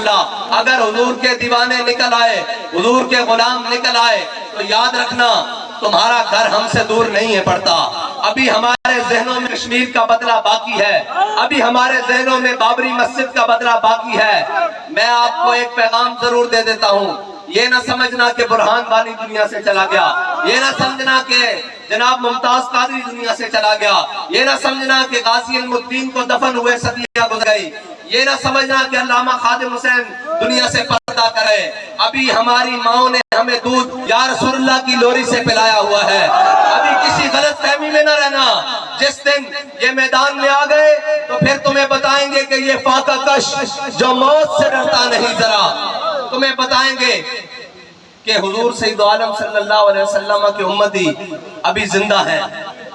اللہ اگر حضور کے دیوانے نکل آئے، حضور کے غلام نکل آئے تو یاد رکھنا تمہارا گھر ہم سے دور نہیں ہے پڑتا۔ ابھی ہمارے ذہنوں میں کشمیر کا بدلہ باقی ہے، ابھی ہمارے ذہنوں میں بابری مسجد کا بدلہ باقی ہے۔ میں آپ کو ایک پیغام ضرور دے دیتا ہوں، یہ نہ سمجھنا کہ برہان والی دنیا سے چلا گیا، یہ نہ سمجھنا کہ جناب ممتاز قادری دنیا سے چلا گیا، یہ نہ سمجھنا کہ غازی علم الدین کو دفن ہوئے صدیاں گزر گئی، یہ نہ سمجھنا کہ علامہ خادم حسین دنیا سے پردہ کرے۔ ابھی ہماری ماؤں نے ہمیں دودھ یا رسول اللہ کی لوری سے پلایا ہوا ہے۔ ابھی کسی غلط فہمی میں نہ رہنا، جس دن یہ میدان میں آ گئے تو پھر تمہیں بتائیں گے کہ یہ فاقہ کش جو موت سے ڈرتا نہیں، ذرا تمہیں بتائیں گے کہ حضور سید عالم صلی اللہ علیہ وسلم کی امتی ابھی زندہ ہے،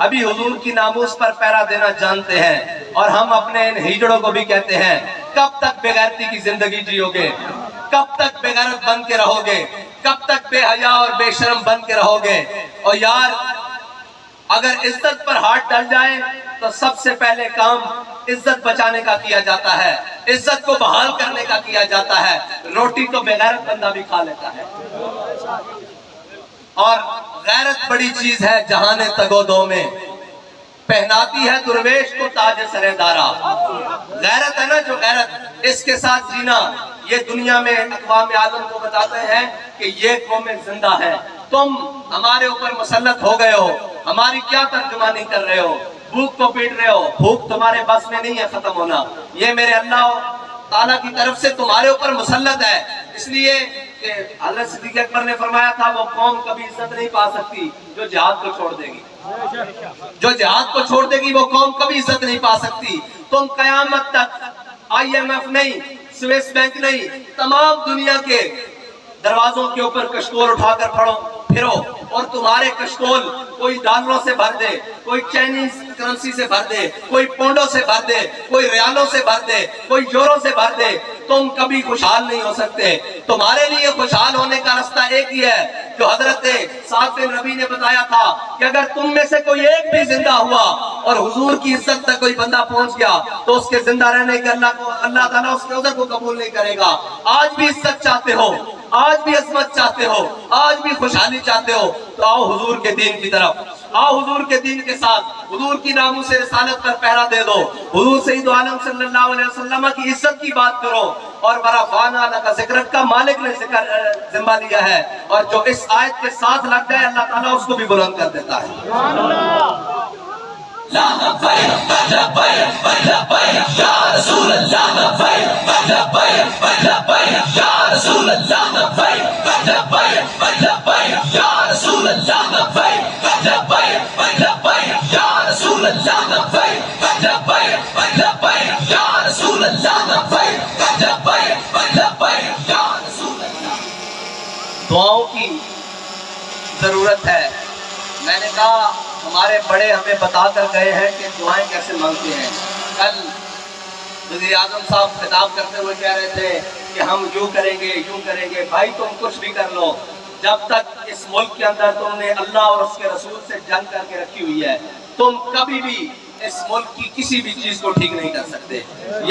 ابھی حضور کی ناموس پر پہرا دینا جانتے ہیں، اور ہم اپنے ان ہجڑوں کو بھی کہتے ہیں کب تک بے غیرتی کی زندگی جیو گے، کب تک بے غیرت بن کے رہو گے، کب تک بے حیا اور بے شرم بن کے رہو گے۔ اور یار اگر عزت پر ہاتھ ڈل جائے تو سب سے پہلے کام عزت بچانے کا کیا جاتا ہے، عزت کو بحال کرنے کا کیا جاتا ہے۔ روٹی تو بے غیرت بندہ بھی کھا لیتا ہے، اور غیرت بڑی چیز ہے جہان تگو دو میں، پہناتی ہے درویش کو تاج سر دارا۔ غیرت ہے نا جو غیرت، اس کے ساتھ جینا، یہ دنیا میں اقوام عالم کو بتاتے ہیں کہ یہ قوم زندہ ہے۔ تم ہمارے اوپر مسلط ہو گئے ہو، ہماری کیا ترجمانی کر رہے ہو، بھوک کو پیٹ رہے ہو، بھوک تمہارے بس میں نہیں ہے ختم ہونا، یہ میرے اللہ تعالیٰ کی طرف سے تمہارے اوپر مسلط ہے۔ اس لیے کہ حضرت صدیق اکبر نے فرمایا تھا وہ قوم کبھی عزت نہیں پا سکتی جو جہاد کو چھوڑ دے گی، جو جہاد کو چھوڑ دے گی وہ قوم کبھی عزت نہیں پا سکتی۔ تم قیامت تک IMF نہیں، سویس بینک نہیں، تمام دنیا کے دروازوں کے اوپر کشکول اٹھا کر پھرو، اور تمہارے کشکول کوئی ڈالروں سے بھر دے، کوئی چائنیز کرنسی سے بھر دے، کوئی پونڈوں سے بھر دے، کوئی ریالوں سے بھر دے، کوئی یورو سے بھر دے، تم کبھی خوشحال نہیں ہو سکتے۔ تمہارے لیے خوشحال ہونے کا راستہ ایک ہی ہے جو حضرت سعد بن ربیع نے بتایا تھا کہ اگر تم میں سے کوئی ایک بھی زندہ ہوا اور حضور کی عزت تک کوئی بندہ پہنچ گیا تو اس کے زندہ رہنے کے اللہ تعالیٰ اس کے عذر کو قبول نہیں کرے گا۔ آج بھی عزت چاہتے ہو، آج بھی عظمت چاہتے ہو، آج بھی خوشحالی چاہتے ہو تو آؤ حضور کے دین کی طرف، آؤ حضور کے دین کے ساتھ، حضور کی ناموس رسالت پر پہرا دے دو، حضور سید عالم صلی اللہ علیہ وسلم کی عزت کی بات کرو، اور ورفعنا لک ذکرک کا مالک نے ذمہ لیا ہے، اور جو اس آیت کے ساتھ لگ جائے اللہ تعالیٰ اس کو بھی بلند کر دیتا ہے۔ لا لبیک لبیک لبیک یا رسول اللہ، لبیک لبیک لبیک یا رسول اللہ، لبیک لبیک لبیک یا رسول اللہ، لبیک لبیک لبیک یا رسول اللہ، لبیک لبیک لبیک یا رسول اللہ، لبیک لبیک لبیک یا رسول اللہ۔ دعاؤں کی ضرورت ہے۔ میں نے کہا ہمارے بڑے ہمیں بتا کر گئے ہیں کہ دعائیں کیسے مانگتے ہیں۔ کل وزیر اعظم صاحب خطاب کرتے ہوئے کہہ رہے تھے کہ ہم یوں کریں گے، یوں کریں گے۔ بھائی تم کچھ بھی کر لو، جب تک اس ملک کے اندر تم نے اللہ اور اس کے رسول سے جنگ کر کے رکھی ہوئی ہے، تم کبھی بھی اس ملک کی کسی بھی چیز کو ٹھیک نہیں کر سکتے۔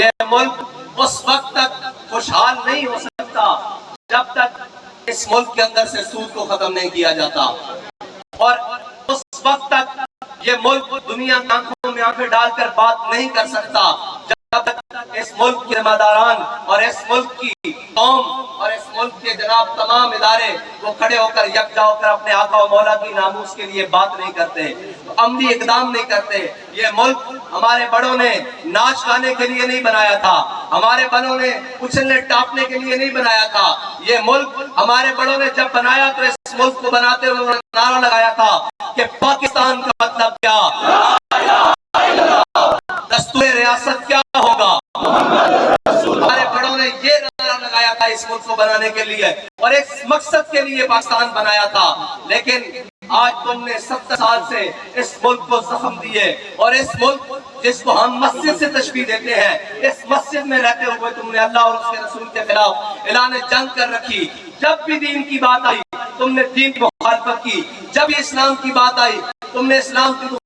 یہ ملک اس وقت تک خوشحال نہیں ہو سکتا جب تک اس ملک کے اندر سے سود کو ختم نہیں کیا جاتا، اور اس وقت تک یہ ملک دنیا کی آنکھوں میں آنکھیں ڈال کر بات نہیں کر سکتا جب تک اس ملک کے ذمہ داران اور اس ملک کی قوم اور اس ملک کے جناب تمام ادارے وہ کھڑے ہو کر یکجا ہو کر اپنے آقا و مولا کی ناموس کے لیے بات نہیں کرتے، عملی اقدام نہیں کرتے۔ یہ ملک ہمارے بڑوں نے ناچ گانے کے لیے نہیں بنایا تھا، ہمارے بڑوں نے اچھلنے ٹاپنے کے لیے نہیں بنایا تھا۔ یہ ملک ہمارے بڑوں نے جب بنایا تو اس ملک کو بناتے ہوئے انہوں نے نعرہ لگایا تھا کہ پاکستان کا مطلب کیا، دستور ریاست کیا ہوگا۔ ہمارے بڑوں نے یہ نعرہ لگایا تھا اس ملک کو بنانے کے لیے، اور ایک مقصد کے لیے پاکستان بنایا تھا۔ لیکن آج تم نے 70 سال سے اس ملک کو زخم دیے، اور اس ملک جس کو ہم مسجد سے تشبیہ دیتے ہیں، اس مسجد میں رہتے ہوئے تم نے اللہ اور اس کے رسول کے خلاف اعلان جنگ کر رکھی۔ جب بھی دین کی بات آئی تم نے دین کی مخالفت کی، جب اسلام کی بات آئی تم نے اسلام کی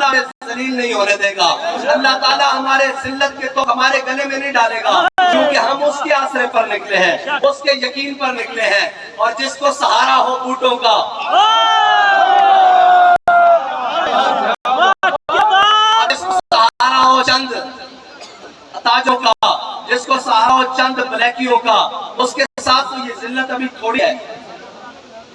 تعالیٰ ذلیل نہیں ہونے دے گا، اللہ تعالیٰ ہمارے ذلت کے تو ہمارے گلے میں نہیں ڈالے گا، کیونکہ ہم اس کے آسرے پر نکلے ہیں، اس کے یقین پر نکلے ہیں، اور جس کو سہارا ہو بوٹوں کا، جس کو سہارا ہو چند تاجوں کا، جس کو سہارا ہو چند بلیکیوں کا، اس کے ساتھ تو یہ ذلت ابھی تھوڑی ہے۔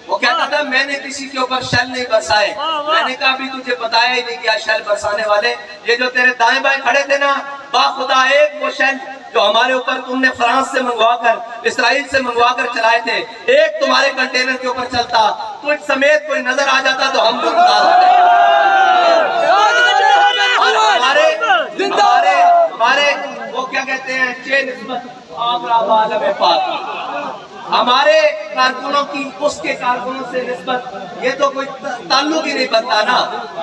وہ کہتا تھا میں نے کسی کے اوپر شل نہیں برسائے، میں نے کہا بھی تجھے بتایا ہی نہیں کیا شل برسانے والے، یہ جو تیرے دائیں بائیں کھڑے تھے نا، با خدا ایک وہ شل جو ہمارے اوپر تم نے فرانس سے منگوا کر، اسرائیل سے منگوا کر چلائے تھے، ایک تمہارے کنٹینر کے اوپر چلتا، تجھ سمیت کوئی نظر آ جاتا تو ہم گناہگار ہوتے۔ ہمارے وہ کیا کہتے ہیں چھ نسبت آگرہ عالم پاک، ہمارے کارکنوں کی اس کے کارکنوں سے نسبت، یہ تو کوئی تعلق ہی نہیں بنتا نا،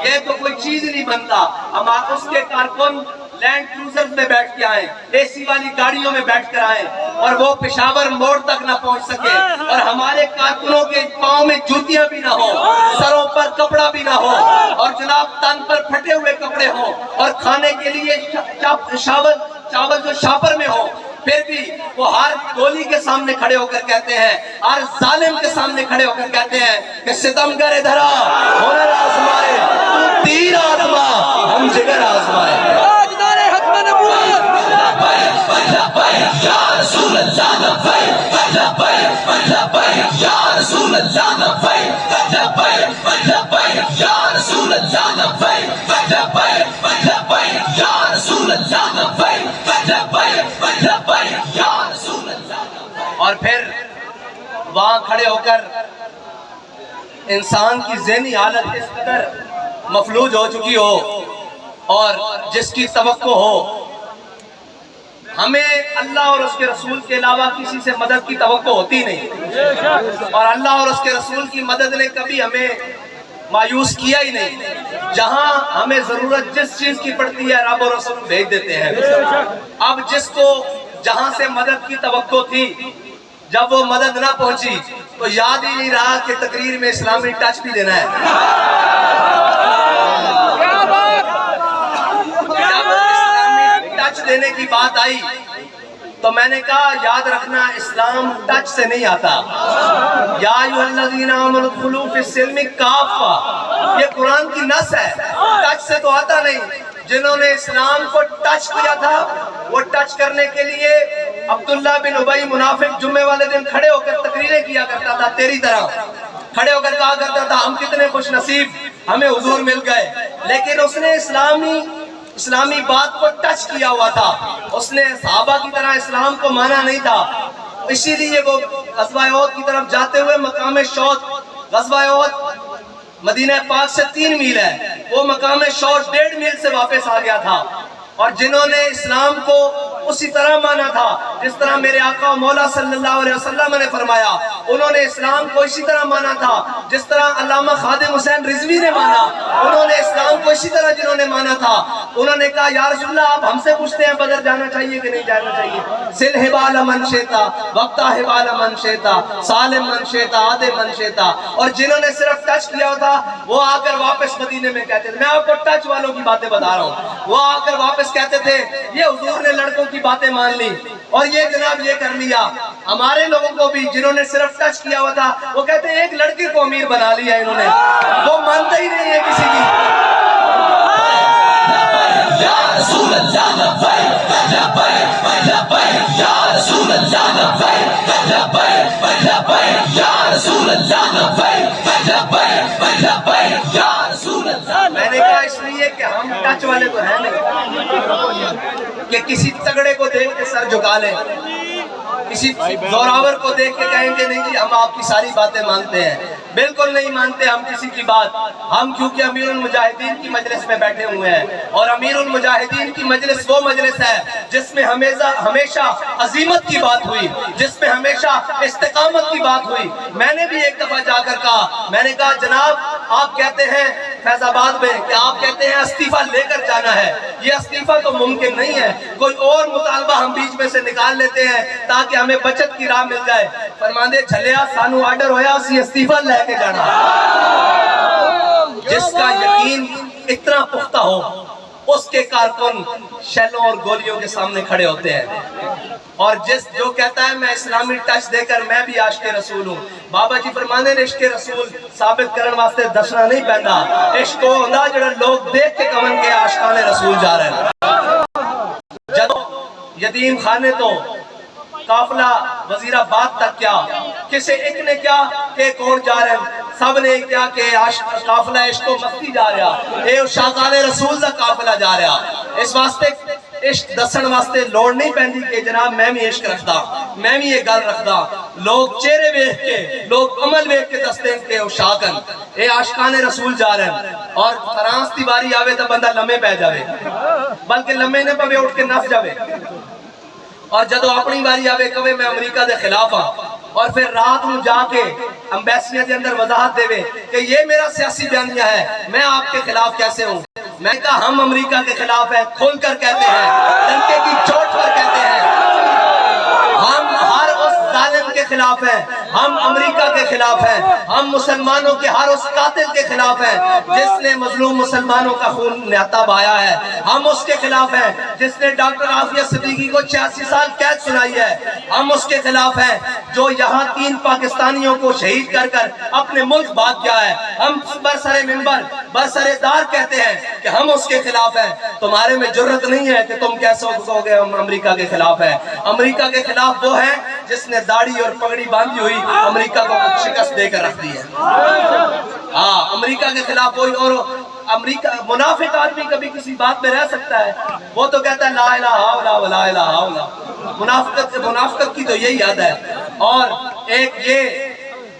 یہ تو کوئی چیز نہیں بنتا۔ ہمارے اس کے کارکن لینڈ کروزر میں بیٹھ کے آئیں، اے سی والی گاڑیوں میں بیٹھ کر آئیں، اور وہ پشاور موڑ تک نہ پہنچ سکے، اور ہمارے کارکنوں کے پاؤں میں جوتیاں بھی نہ ہوں، سروں پر کپڑا بھی نہ ہو، اور جناب تن پر پھٹے ہوئے کپڑے ہوں، اور کھانے کے لیے چاول جو شاپر میں ہو، پھر بھی وہ ہر گولی کے سامنے کھڑے ہو کر کہتے ہیں، ہر ظالم کے سامنے کھڑے ہو کر کہتے ہیں کہ ستمگر ادھر آ، ہنر آزمائے، تو تیر آزما، ہم جگر آزمائے۔ تاجدار ختم نبوت یا رسول اللہ لبیک لبیک لبیک یا رسول اللہ لبیک لبیک لبیک یا رسول اللہ لبیک لبیک لبیک یا رسول اللہ لبیک لبیک لبیک یا رسول اللہ۔ اور پھر وہاں کھڑے ہو کر انسان کی ذہنی حالت اس قدر مفلوج ہو چکی ہو، اور جس کی توقع ہو ہمیں اللہ اور اس کے رسول کے علاوہ کسی سے مدد کی توقع ہوتی نہیں، اور اللہ اور اس کے رسول کی مدد نے کبھی ہمیں مایوس کیا ہی نہیں، جہاں ہمیں ضرورت جس چیز کی پڑتی ہے رب اور رسول بھیج دیتے ہیں۔ اب جس کو جہاں سے مدد کی توقع تھی، جب وہ مدد نہ پہنچی تو یاد ہی نہیں رہا کہ تقریر میں اسلامی ٹچ بھی دینا ہے۔ جب اسلامی ٹچ دینے کی بات آئی تو میں نے کہا یاد رکھنا اسلام ٹچ سے نہیں آتا، یا ایھا الذین آمنوا ادخلوا فی السلم کافہ، یہ قرآن کی نص ہے، ٹچ سے تو آتا نہیں۔ جنہوں نے اسلام کو ٹچ کیا تھا، وہ ٹچ کرنے کے لیے عبداللہ بن ابی منافق جمعے والے دن کھڑے ہو کر تقریریں کیا کرتا تھا، تیری طرح کھڑے ہو کر کہا کرتا تھا ہم کتنے خوش نصیب، ہمیں حضور مل گئے، لیکن اس نے اسلامی بات کو ٹچ کیا ہوا تھا، اس نے صحابہ کی طرح اسلام کو مانا نہیں تھا، اسی لیے وہ غزوہ احد کی طرف جاتے ہوئے مقام شوط، غزوہ احد مدینہ پاک سے 3 میل ہے، وہ مقام شوط 1.5 میل سے واپس آ گیا تھا۔ اور جنہوں نے اسلام کو اسی طرح مانا تھا جس طرح میرے آقا مولا صلی اللہ علیہ وسلم نے فرمایا، انہوں نے اسلام کو اسی طرح مانا تھا جس طرح علامہ خادم حسین رضوی نے مانا، انہوں نے اسلام کو اسی طرح جنہوں نے مانا تھا، انہوں نے کہا یا رسول اللہ آپ ہم سے پوچھتے ہیں بدر جانا چاہیے کہ نہیں جانا چاہیے، سل حبال من شیتا وقتا حبال من شیتا سالم من شیتا آدھے من شیتا، اور جنہوں نے صرف ٹچ کیا تھا وہ آ کر واپس مدینے میں کہتے تھے، میں آپ کو ٹچ والوں کی باتیں بتا رہا ہوں، وہ آ کر واپس کہتے تھے یہ حضور نے لڑکوں کی باتیں مان لی اور یہ جناب یہ کر لیا۔ ہمارے لوگوں کو بھی جنہوں نے صرف ٹچ کیا ہوا تھا وہ کہتے ہیں ایک لڑکی کو امیر بنا لیا انہوں نے، وہ مانتے ہی نہیں ہے کسی کی۔ یا رسول اللہ لبیک لبیک لبیک یا رسول اللہ لبیک لبیک لبیک یا رسول اللہ لبیک لبیک لبیک یا رسول اللہ۔ میں نے کہا اس لیے کہ ہم ٹچ والے تو ہیں نہیں کہ کسی تگڑے کو دیکھ کے سر جھکا لیں، کسی زوراور کو دیکھ کے کہیں گے نہیں جی ہم آپ کی ساری باتیں مانتے ہیں، بالکل نہیں مانتے ہم کسی کی بات، ہم کیونکہ امیر المجاہدین کی مجلس میں بیٹھے ہوئے ہیں، اور امیر المجاہدین کی مجلس وہ مجلس ہے جس میں ہمیشہ عظیمت کی بات ہوئی، جس میں ہمیشہ استقامت کی بات ہوئی۔ میں نے بھی ایک دفعہ جا کر کہا، میں نے کہا جناب آپ کہتے ہیں فیض آباد میں کہ آپ کہتے ہیں استعفیٰ لے کر جانا ہے، یہ استعفیٰ تو ممکن نہیں ہے، کوئی اور مطالبہ ہم بیچ میں سے نکال لیتے ہیں تاکہ ہمیں بچت کی راہ مل جائے۔ فرماندے چھلیا سانو آرڈر ہویا اسی استعفیٰ لے کے جانا، جس کا یقین اتنا پختہ ہو، اس کے کارکن شیلوں اور گولیوں کے سامنے کھڑے ہوتے ہیں۔ اور جو کہتا ہے میں اسلامی ٹچ دے کر میں بھی عاشق رسول ہوں، بابا جی فرمانے نے عشق رسول ثابت کرنے واسطے دسنا نہیں پہنتا، عشق وہ ہوندا جڑا لوگ دیکھ کے کمن کے عاشقان رسول جا رہے ہیں۔ جب یتیم خانے تو قافلہ وزیرآباد تک کیا، کسے ایک نے کیا کہ ایک اور جا رہے ہیں، سب نے کیا کہ قافلہ عشق و مستی جا رہا، اے عاشقان رسول دا قافلہ جا رہا۔ اس واسطے عشق دسن واسطے لوڑ نہیں پہنی کہ جناب میں بھی عشق رکھدا، میں بھی یہ گل رکھدا، لوگ چہرے ویکھ کے، لوگ عمل ویکھ کے دستے ہیں کہ عاشقن اے عاشقان رسول جا رہے ہیں۔ اور فرانس دی باری آوے تو بندہ لمحے پہ جاوے، بلکہ لمحے نے پوے اٹھ کے نس جاوے، اور جدو اپنی باری آوے کہے میں امریکہ دے خلاف ہاں، اور پھر رات میں جا کے امبیسیاں دے اندر وضاحت دے کہ یہ میرا سیاسی بیانیہ ہے، میں آپ کے خلاف کیسے ہوں۔ میں کہا ہم امریکہ کے خلاف ہیں، کھول کر کہتے ہیں، ڈنکے کی چوٹ پر کہتے ہیں، ہم ہر اس ظالم کے خلاف ہیں، ہم امریکہ کے خلاف ہیں، ہم مسلمانوں کے ہر اس قاتل کے خلاف ہیں جس نے مظلوم مسلمانوں کا خون نہتا بہایا ہے، ہم اس کے خلاف ہیں جس نے ڈاکٹر عافیہ صدیقی کو 86 سال قید سنائی ہے، ہم اس کے خلاف ہیں جو یہاں 3 پاکستانیوں کو شہید کر کر اپنے ملک بھاگ گیا ہے، ہم برسر ممبر برسر دار کہتے ہیں کہ ہم اس کے خلاف ہیں۔ تمہارے میں جرت نہیں ہے کہ تم کیسے کہو گے ہم امریکہ کے خلاف ہیں۔ امریکہ کے خلاف وہ ہے جس نے داڑھی اور پگڑی باندھی ہوئی امریکہ کو شکست دے کر رکھ دی ہے۔ ہاں، امریکہ کے خلاف وہی، اور امریکہ منافق آدمی کبھی کسی بات میں رہ سکتا ہے، وہ تو کہتا ہے لا الہ الا اللہ ولا الہ الا اللہ، منافقت کی تو یہی یاد ہے۔ اور ایک یہ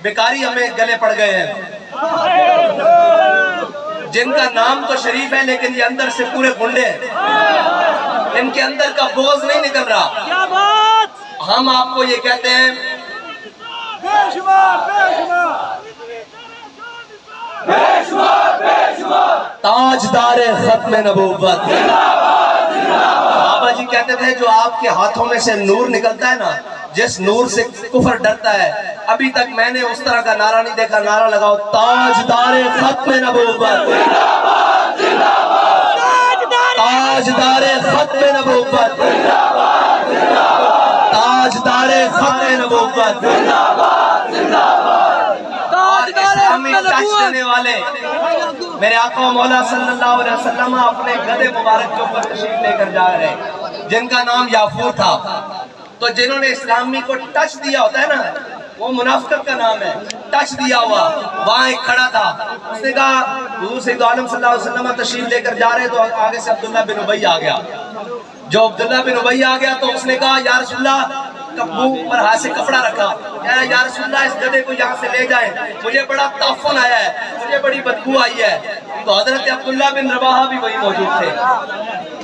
بیکاری ہمیں گلے پڑ گئے ہیں جن کا نام تو شریف ہے لیکن یہ اندر سے پورے گنڈے ہیں، ان کے اندر کا بغض نہیں نکل رہا۔ ہم آپ کو یہ کہتے ہیں تاجدار ختم نبوت، بابا جی کہتے تھے جو آپ کے ہاتھوں میں سے نور نکلتا ہے نا، جس نور سے کفر ڈرتا ہے، ابھی تک میں نے اس طرح کا نعرہ نہیں دیکھا۔ نعرہ لگاؤ تاجدار ختم نبوت، تاجدار ختم نبوت، تاجدار ختم نبوت، اسلامی ٹچ دینے والے میرے آقا مولا صلی اللہ علیہ وسلم اپنے گدے مبارک کے اوپر تشریف لے کر جا رہے ہیں جن کا نام یافور تھا۔ تو جنہوں نے اسلامی کو ٹچ دیا ہوتا ہے نا، وہ منافقت کا نام ہے، ٹچ دیا ہوا۔ وہاں ایک کھڑا تھا، اس نے کہا حضور سید عالم صلی اللہ علیہ وسلم تشریف لے کر جا رہے، تو آگے سے عبداللہ بن ابی آ گیا۔ جو عبداللہ بن ابی آ گیا تو اس نے کہا یا رسول اللہ، منہ پر ہاتھ سے کپڑا رکھا، یا رسول اللہ اس گدھے کو یہاں سے لے جائیں، مجھے بڑا تعفن آیا ہے، مجھے بڑی بدبو آئی ہے۔ تو حضرت عبداللہ بن رواحہ بھی وہی موجود تھے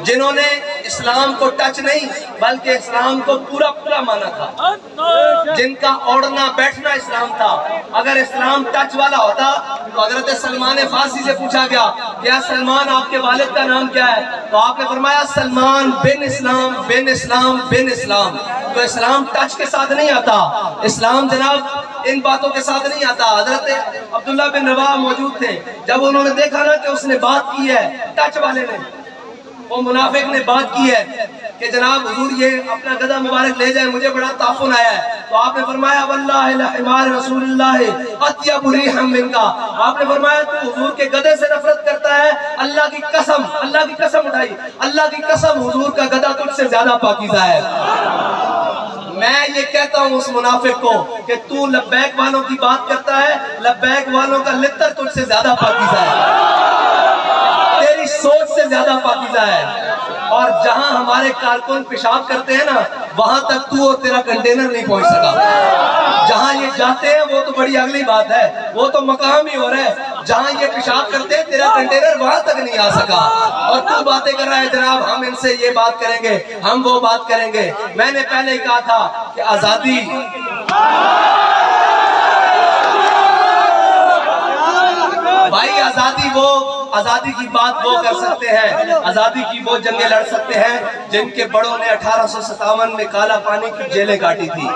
جنہوں نے اسلام کو ٹچ نہیں بلکہ اسلام کو پورا پورا مانا تھا، جن کا اوڑھنا بیٹھنا اسلام تھا۔ اگر اسلام ٹچ والا ہوتا تو حضرت سلمان فارسی سے پوچھا گیا یا سلمان آپ کے والد کا نام کیا ہے، تو آپ نے فرمایا سلمان بن اسلام بن اسلام بن اسلام۔ تو اسلام ٹچ کے ساتھ نہیں آتا، اسلام جناب ان باتوں کے ساتھ نہیں آتا۔ حضرت عبداللہ بن رواحہ موجود تھے، جب انہوں نے دیکھا نا کہ اس نے بات کی ہے، ٹچ والے نے، وہ منافق نے بات کی ہے کہ جناب حضور یہ اپنا گدھا مبارک لے جائیں، مجھے بڑا تعفن آیا ہے، تو آپ نے فرمایا واللہ لحمار رسول اللہ اطیب ریحا منک، آپ نے فرمایا تو حضور کے گدھے سے نفرت کرتا ہے، اللہ کی قسم، اللہ کی قسم اٹھائی، اللہ کی قسم حضور کا گدھا تجھ سے زیادہ پاکیزہ ہے۔ میں یہ کہتا ہوں اس منافق کو کہ تو لبیک والوں کی بات کرتا ہے، لبیک والوں کا لتر تجھ سے زیادہ پاکیزہ ہے، تیری سوچ سے زیادہ پاکیزہ ہے۔ اور جہاں ہمارے کارکن پیشاب کرتے ہیں نا، وہاں تک تو اور تیرا کنٹینر نہیں پہنچ سکا۔ جہاں یہ جاتے ہیں وہ تو بڑی اگلی بات ہے، وہ تو مقام ہی ہو رہا ہے، جہاں یہ پیشاب کرتے ہیں تیرا کنٹینر وہاں تک نہیں آ سکا، اور تو باتیں کر رہا ہے جناب ہم ان سے یہ بات کریں گے، ہم وہ بات کریں گے۔ میں نے پہلے ہی کہا تھا کہ آزادی بھائی، آزادی کی بات وہ کر سکتے ہیں، آزادی کی وہ جنگیں لڑ سکتے ہیں جن کے بڑوں نے 1857 میں کالا پانی کی جیلیں کاٹی تھی،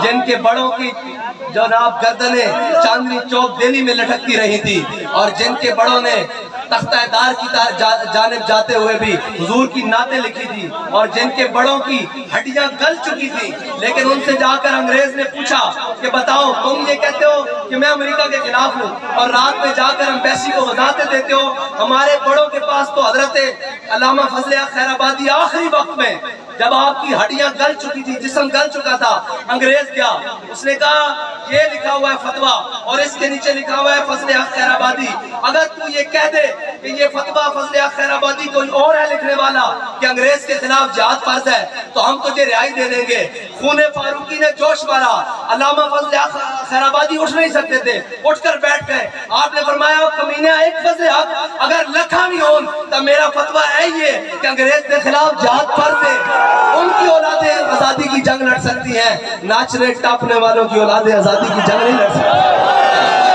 جن کے بڑوں کی جناب گردنیں چاندنی چوک دہلی میں لٹکتی رہی تھی، اور جن کے بڑوں نے تختہ دار کی جانب جاتے ہوئے بھی حضور کی نعتیں لکھی تھی، اور جن کے بڑوں کی ہڈیاں گل چکی تھی، لیکن ان سے جا کر انگریز نے پوچھا کہ بتاؤ تم یہ کہتے ہو کہ میں امریکہ کے خلاف ہوں، اور رات میں جا کر ایمبیسی کو وضاحتیں دیتے ہو، ہمارے بڑوں کے پاس تو حضرت علامہ فضل حق خیر آبادی آخری وقت میں جب آپ کی ہڈیاں گل چکی تھی، جسم گل چکا تھا، انگریز گیا، اس نے کہا یہ لکھا ہوا ہے فتویٰ اور اس کے نیچے لکھا ہوا ہے فضل حق خیر آبادی، اگر تو یہ کہہ دے کہ یہ فتویٰ فضل حق خیر آبادی کوئی اور ہے لکھنے والا کہ انگریز کے خلاف جہاد فرض ہے تو ہم تجھے رہائی دے دیں گے۔ خون فاروقی نے جوش مارا، علامہ فضل حق خیر آبادی اٹھ نہیں سکتے تھے، اٹھ کر بیٹھ گئے۔ آپ نے فرمایا کمینے ایک فضل حق اگر لکھا بھی ہون تو میرا فتویٰ ہے یہ کہ انگریز کے خلاف جہاد فرض ہے، ان کی اولادیں آزادی کی جنگ لڑ سکتی ہیں، ناچنے ٹاپنے والوں کی اولادیں آزادی کی جنگ نہیں لڑ سکتی۔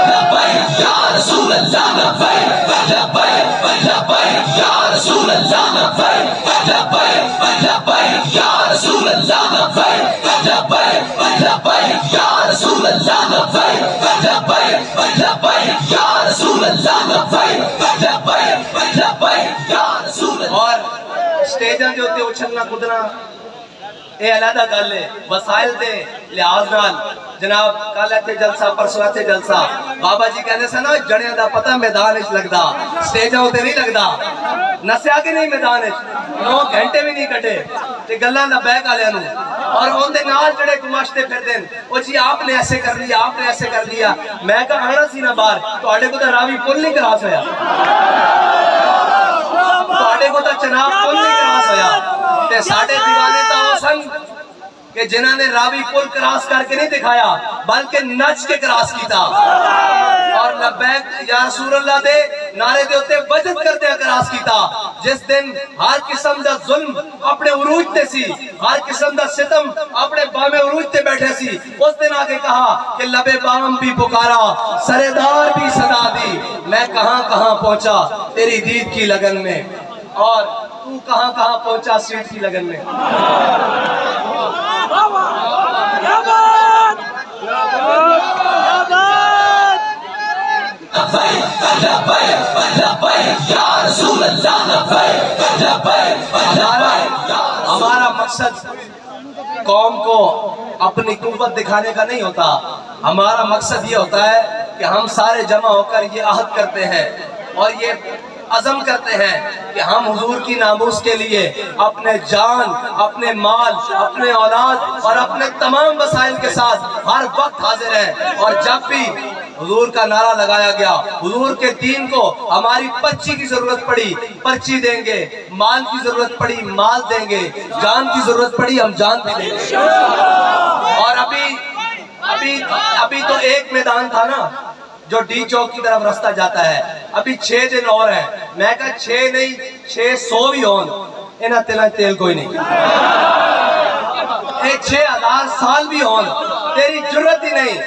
لبیک یا رسول اللہ لبیک لبیک لبیک یا رسول اللہ لبیک لبیک لبیک یا رسول اللہ لبیک لبیک لبیک یا رسول اللہ لبیک لبیک لبیک یا رسول اللہ لبیک لبیک لبیک یا رسول اللہ۔ اور سٹیجاں جو ہوتے اچھلنا کودنا اے علیحدہ گل ہے، وسائل دے لحاظ نال جناب کل اتھے جلسہ پرسوں اتھے جلسہ بابا جی کہنے سے نا جڑیاں دا پتہ میدان وچ لگدا، سٹیجاں تے نہیں لگدا، نسیا کہ نہیں میدان وچ 9 گھنٹے بھی نہیں کٹے تے گلاں دا بیک والےاں نوں، اور اون دے نال جڑے گماشتے پھردے او جی آپ نے ایسے کر لیا، آپ نے ایسے کر لیا، میں کہا آنا سی نا باہر تواڈے کو تے راوی پل نہیں کراس ہویا، تواڈے کو تے چناب پل نہیں کراس ہویا، تے ساڈے دیوانے تا او سن کہ جنہاں نے راوی پل کراس کر کے نہیں دکھایا بلکہ نچ کے کراس کیتا، اور لبیک یا رسول اللہ دے نعرے دے ہوتے وجد کرتے کراس کیتا۔ جس دن ہر قسم دا ظلم اپنے عروج تے سی، ہر قسم دا ستم اپنے بام عروج تے بیٹھے سی، اس دن آگے کہا کہ لبے بام بھی پکارا سردار بھی صدا دی، میں کہاں کہاں پہنچا تیری دید کی لگن میں، اور تو کہاں کہاں پہنچا سیٹ کی لگن میں۔ ہمارا مقصد قوم کو اپنی قوت دکھانے کا نہیں ہوتا، ہمارا مقصد یہ ہوتا ہے کہ ہم سارے جمع ہو کر یہ عہد کرتے ہیں اور یہ عزم کرتے ہیں کہ ہم حضور کی ناموس کے لیے اپنے جان، اپنے مال، اپنے اولاد اور اپنے تمام وسائل کے ساتھ ہر وقت حاضر ہیں، اور جب بھی حضور کا نعرہ لگایا گیا، حضور کے دین کو ہماری پرچی کی ضرورت پڑی پرچی دیں گے، مال کی ضرورت پڑی مال دیں گے، جان کی ضرورت پڑی ہم جان بھی دیں گے۔ اور ابھی تو ایک میدان تھا نا جو ڈی چوک کی طرف رستہ جاتا ہے، ابھی 6 دن اور ہیں، میں کہا 6 نہیں 600 بھی ہون انہاں تیلہ تیل کوئی نہیں، 6000 سال بھی ہون تیری جرت ہی نہیں،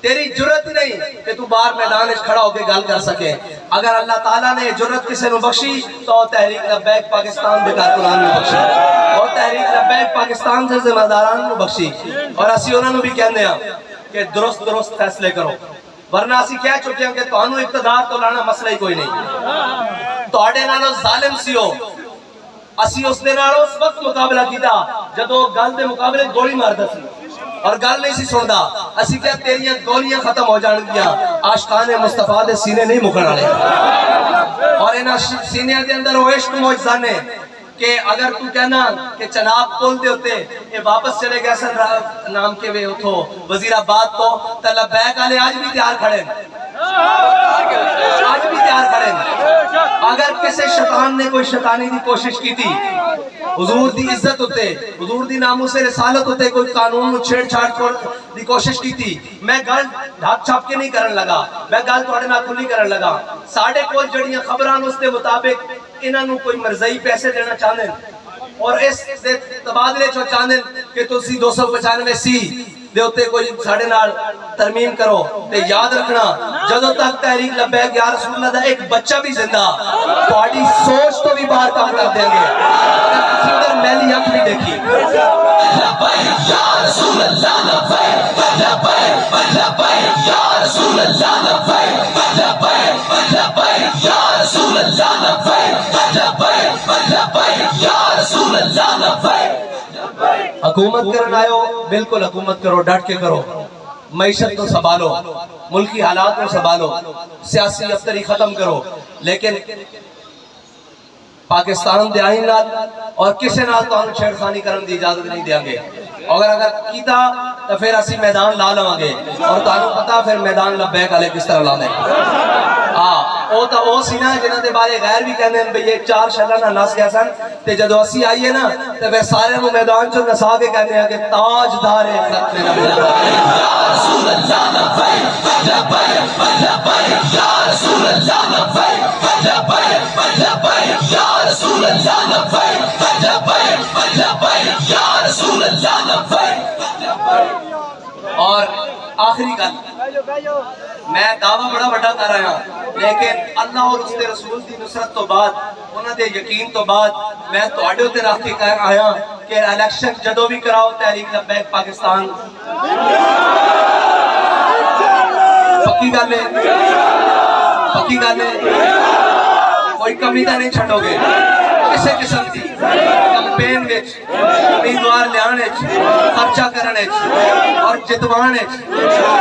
تیری جرت ہی نہیں کہ تو باہر میدان میں کھڑا ہو کے گل کر سکے۔ اگر اللہ تعالیٰ نے جرت کسے نو بخشی تو تحریک لبیک پاکستان دے کارکنان نو بخشی، اور تحریک لبیک پاکستان سے ذمہ داران نو بخشی، اور اسی انہوں نے بھی کہنے ہیں کہ درست فیصلے کرو، ورنہ اسی کہہ چکے ہیں کہ تانوں اقتدار تو لانا مسئلہ ہی کوئی نہیں، تواڈے نالوں ظالم سی ہو، اسی اس دے نال اس وقت مقابلہ کیتا جدو گل دے مقابلے گولی ماردا سی اور گل نہیں سی سندا، اسی کہا تیریاں گولیاں ختم ہو جان گیا، عاشقان مصطفیٰ دے سینے نہیں مکن والے، اور انہاں سینے دے اندر وہ عشق معجزہ نے کہ اگر تو کہنا کہ چناب پل دے ہوتے یہ واپس چلے گئے سن نام کے وے اتھو وزیر آباد تو لبیک والے آج بھی تیار کھڑے آج بھی تیار کھڑے۔ اگر کسی شیطان نے کوئی شیطانی دی کوشش کی تھی حضور دی عزت ہوتے، حضور دی ناموس رسالت ہوتے، کوئی قانون نو چھیڑ چھاڑ دی کوشش کی تھی، میں گل ڈھاک چھاپ کے نہیں کرن لگا، میں گل تواڈے نال کھلی کرن لگا۔ ساڈے کول جڑیاں خبراں اس دے مطابق انہاں نو کوئی مرزائی پیسے دینا چاہندے اور اس دے تبادلے چو چاہندے کہ تسی 295 سی دے ہوتے کوئی ساڑھے نال ترمیم کرو، تے یاد رکھنا جدو تک تحریک لبیک یا رسول اللہ دا ایک بچہ بھی زندہ تواڈی سوچ تو بھی باہر کام کر دیں گے، اگر کسی ادھر میلی اکھ بھی دیکھی۔ لبیک یا رسول اللہ لبیک لبیک لبیک یا رسول اللہ لبیک لبیک لبیک حکومت کرنا آئے ہو بالکل حکومت کرو، ڈٹ کے کرو، معیشت کو سنبھالو، ملکی حالات کو سنبھالو، سیاسی افطری ختم کرو، لیکن پاکستان دے آئین نال اور کسے نال تو ہم چھیڑ خانی کرن دی اجازت نہیں دیاں گے، اگر کیتا تو پھر اسی میدان لا لواں گے، اور تانوں پتا پھر میدان لبیک والے کس طرح لانے او تا او سی نا جنہاں دے بارے غیر بھی کہندے ہیں بھئی یہ چار شہراں نہ نس گئے سن تے جدو اسی آئیے نا تے پھر سارے نوں میدان چوں نسا کے کہندے ہیں کہ تاجدار ختم نبوت یا رسول اللہ لبیک لبیک لبیک یا رسول اللہ لبیک لبیک لبیک یا رسول اللہ لبیک لبیک لبیک یا رسول اللہ لبیک۔ اور آخری گل میں دعویٰ بڑا بڑا کر رہا ہوں، لیکن اللہ اور اس کے رسول کی نصرت تو بعد انہوں نے یقین تو بعد میں تواڈے تے رکھ کے کہہ آیا کہ الیکشن جدوں بھی کراؤ تحریک لبیک پاکستان پکی گل ہے، پکی گل ہے، کوئی کمی تو نہیں چھڈو گے کسی قسم کی کمپین وچ امیدوار لیان وچ خرچہ کرن وچ اور جتوان وچ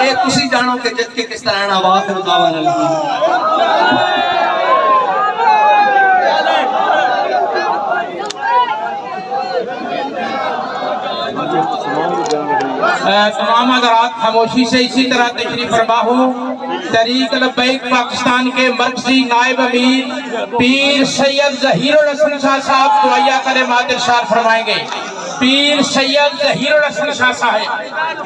اے تسی جانو کہ جت کے کس طرح آواز رضاوان تمام حضرات خاموشی سے اسی طرح تشریف فرما ہوں۔ تحریک لبیک پاکستان کے مرکزی نائب امیر پیر سید ظہیر الحسن شاہ صاحب دعائیہ کلمات ارشاد فرمائیں گے۔ پیر سید ظہیر الحسن شاہ صاحب